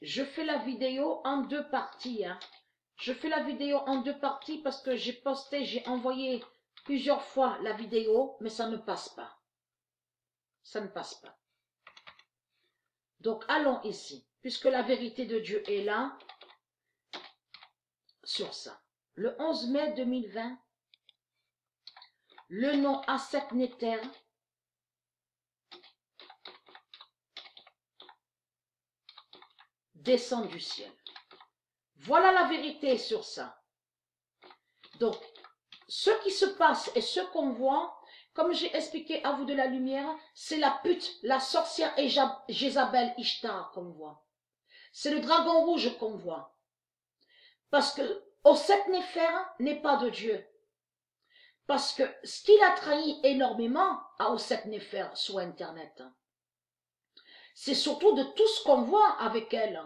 Je fais la vidéo en deux parties. Hein. Je fais la vidéo en deux parties parce que j'ai posté, j'ai envoyé plusieurs fois la vidéo, mais ça ne passe pas. Ça ne passe pas. Donc, allons ici, puisque la vérité de Dieu est là, sur ça. Le 11 mai 2020, le nom Aset-Néter descend du ciel. Voilà la vérité sur ça. Donc, ce qui se passe et ce qu'on voit, comme j'ai expliqué à vous de la lumière, c'est la pute, la sorcière et Jézabel Ishtar qu'on voit. C'est le dragon rouge qu'on voit. Parce que Osset-Néfer n'est pas de Dieu. Parce que ce qu'il a trahi énormément à Osset-Néfer sur Internet, c'est surtout de tout ce qu'on voit avec elle.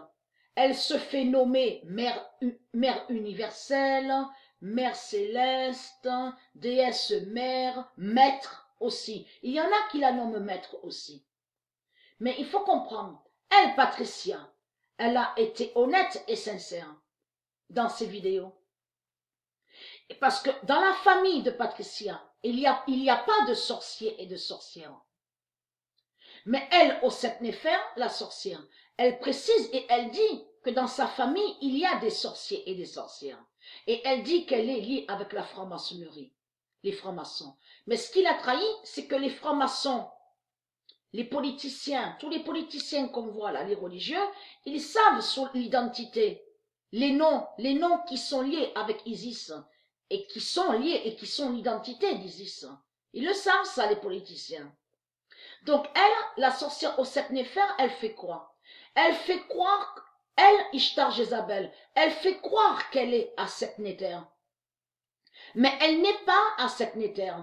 Elle se fait nommer mère universelle, mère céleste, déesse mère, maître aussi. Il y en a qui la nomment maître aussi. Mais il faut comprendre, elle, Patricia, elle a été honnête et sincère dans ses vidéos. Et parce que dans la famille de Patricia, il y a pas de sorciers et de sorcières. Mais elle, Osset-Néfer, la sorcière, elle précise et elle dit que dans sa famille, il y a des sorciers et des sorcières. Et elle dit qu'elle est liée avec la franc-maçonnerie, les francs-maçons. Mais ce qu'il a trahi, c'est que les francs-maçons, les politiciens, tous les politiciens qu'on voit là, les religieux, ils savent sur l'identité, les noms qui sont liés avec Isis et qui sont liés et qui sont l'identité d'Isis. Ils le savent ça, les politiciens. Donc elle, la sorcière Osset-Néfer, elle fait quoi? Elle fait croire, elle, Ishtar Jézabel, elle fait croire qu'elle est Aset-Néter. Mais elle n'est pas Aset-Néter.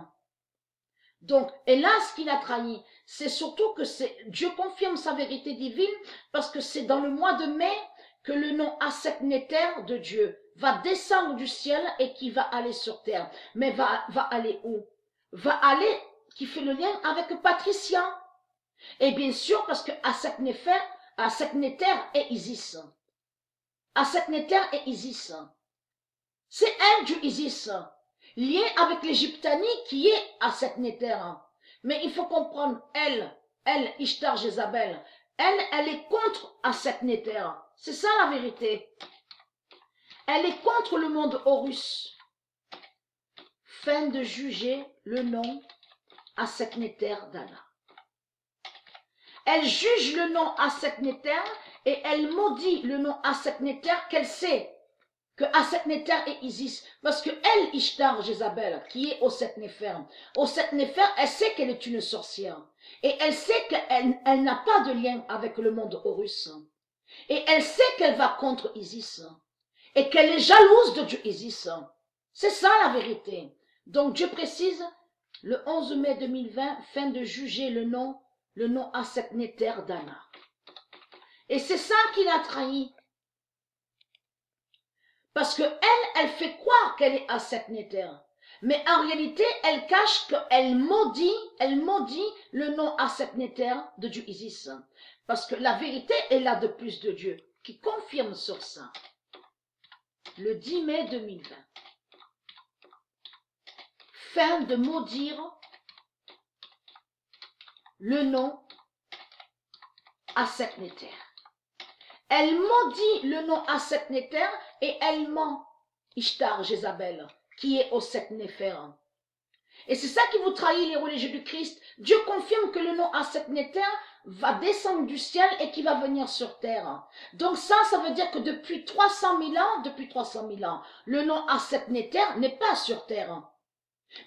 Donc, et là, ce qu'il a trahi, c'est surtout que Dieu confirme sa vérité divine parce que c'est dans le mois de mai que le nom Aset-Néter de Dieu va descendre du ciel et qui va aller sur terre. Mais va aller où? Va aller, qui fait le lien avec Patricia. Et bien sûr, parce que Aset-Néter est Isis. Aset-Néter est Isis. C'est elle du Isis, liée avec l'Égyptanie qui est Aset-Néter. Mais il faut comprendre, elle, Ishtar Jézabel, elle est contre Aset-Néter. C'est ça la vérité. Elle est contre le monde Horus. Fin de juger le nom Aset-Néter d'Anna. Elle juge le nom Aset-Néter et elle maudit le nom Aset-Néter qu'elle sait que Aset-Néter est Isis. Parce que elle, Ishtar Jézabel, qui est Osset-Néfer, Osset-Néfer, elle sait qu'elle est une sorcière. Et elle sait qu'elle n'a pas de lien avec le monde Horus. Et elle sait qu'elle va contre Isis. Et qu'elle est jalouse de Dieu Isis. C'est ça la vérité. Donc Dieu précise, le 11 mai 2020, fin de juger le nom Aset-Néter d'Anna. Et c'est ça qu'il a trahi. Parce que elle fait croire qu'elle est Aset-Néter. Mais en réalité, elle cache qu'elle maudit le nom Aset-Néter de Dieu Isis. Parce que la vérité est là de plus de Dieu, qui confirme sur ça. Le 10 mai 2020. Fin de maudire le nom Aset-Néter. Elle maudit le nom Aset-Néter et elle ment Ishtar Jézabel, qui est Osset-Néfer. Et c'est ça qui vous trahit les religieux du Christ. Dieu confirme que le nom Aset-Néter va descendre du ciel et qui va venir sur terre. Donc ça veut dire que depuis 300 000 ans, le nom Aset-Néter n'est pas sur terre.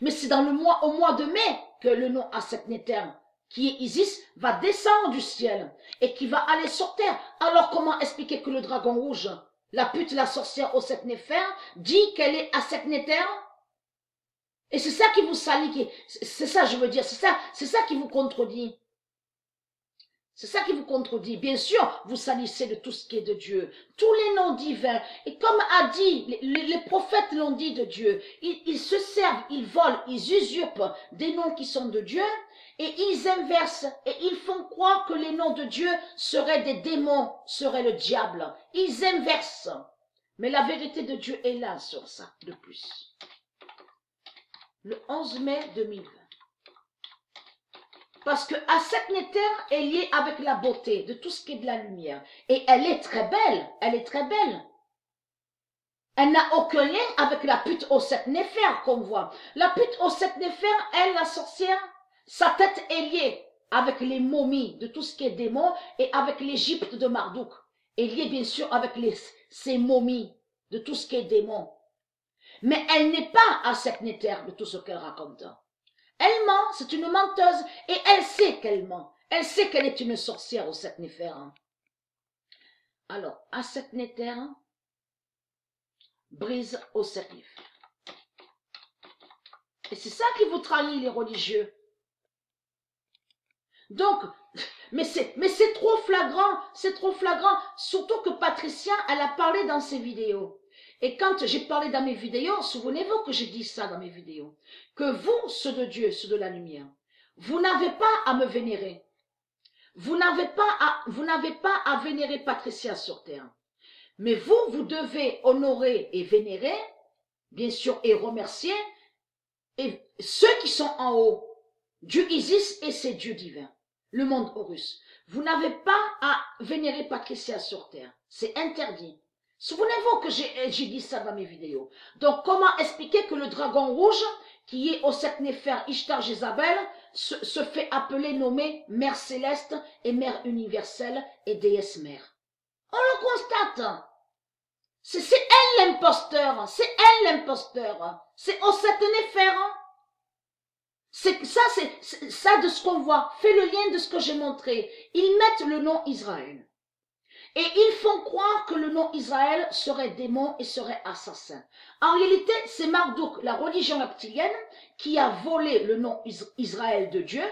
Mais c'est au mois de mai que le nom Aset-Néter, qui est Isis, va descendre du ciel et qui va aller sur terre. Alors comment expliquer que le dragon rouge, la pute, la sorcière Osset-Néfer, dit qu'elle est Aset-Néter? Et c'est ça qui vous salit, c'est ça je veux dire, c'est ça qui vous contredit. C'est ça qui vous contredit. Bien sûr, vous salissez de tout ce qui est de Dieu. Tous les noms divins. Et comme a dit, les prophètes l'ont dit de Dieu. Ils se servent, ils volent, ils usurpent des noms qui sont de Dieu. Et ils inversent et ils font croire que les noms de Dieu seraient des démons, seraient le diable. Ils inversent. Mais la vérité de Dieu est là sur ça, de plus. Le 11 mai 2020. Parce que Aset-Neter est liée avec la beauté de tout ce qui est de la lumière. Et elle est très belle, elle est très belle. Elle n'a aucun lien avec la pute Oset-Nefer qu'on voit. La pute Oset-Nefer, elle, la sorcière, sa tête est liée avec les momies de tout ce qui est démon et avec l'Égypte de Marduk. Et liée bien sûr avec ces momies de tout ce qui est démon. Mais elle n'est pas Aset-Neter de tout ce qu'elle raconte. Elle ment, c'est une menteuse et elle sait qu'elle ment. Elle sait qu'elle est une sorcière Oset-Nefer. Alors, Aset-Neter brise Oset-Nefer. Et c'est ça qui vous trahit les religieux. Donc, mais c'est trop flagrant, surtout que Patricia, elle a parlé dans ses vidéos. Et quand j'ai parlé dans mes vidéos, souvenez-vous que j'ai dit ça dans mes vidéos, que vous, ceux de Dieu, ceux de la lumière, vous n'avez pas à me vénérer. Vous n'avez pas à vénérer Patricia sur terre. Mais vous devez honorer et vénérer, bien sûr, et remercier, et ceux qui sont en haut, Dieu Isis et ses dieux divins, le monde Horus. Vous n'avez pas à vénérer Patricia sur terre. C'est interdit. Souvenez-vous que j'ai dit ça dans mes vidéos. Donc, comment expliquer que le dragon rouge, qui est Oset-Nefer Ishtar Jézabel, se fait appeler, nommer Mère Céleste et Mère Universelle et Déesse Mère? On le constate. C'est elle l'imposteur. C'est elle l'imposteur. C'est Oset-Nefer. C'est ça de ce qu'on voit. Fais le lien de ce que j'ai montré. Ils mettent le nom Israël. Et ils font croire que le nom Israël serait démon et serait assassin. En réalité, c'est Marduk, la religion reptilienne, qui a volé le nom Israël de Dieu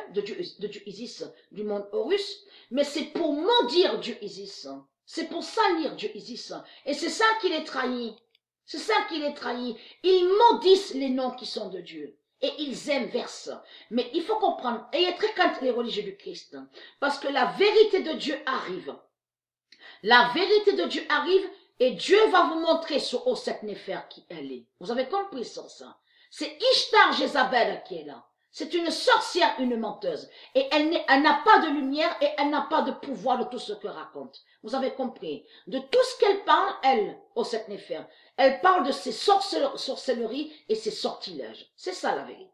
Isis, du monde Horus, mais c'est pour maudire Dieu Isis. C'est pour salir Dieu Isis. Et c'est ça qui les trahit. C'est ça qui les trahit. Ils maudissent les noms qui sont de Dieu. Et ils inversent. Mais il faut comprendre, ayez très crainte les religieux du Christ, parce que la vérité de Dieu arrive. La vérité de Dieu arrive et Dieu va vous montrer sur Oset-Nefer qui elle est. Vous avez compris sur ça? C'est Ishtar Jézabel qui est là. C'est une sorcière, une menteuse. Et elle n'a pas de lumière et elle n'a pas de pouvoir de tout ce qu'elle raconte. Vous avez compris? De tout ce qu'elle parle, elle, Oset-Nefer. Elle parle de ses sorcelleries et ses sortilèges. C'est ça la vérité.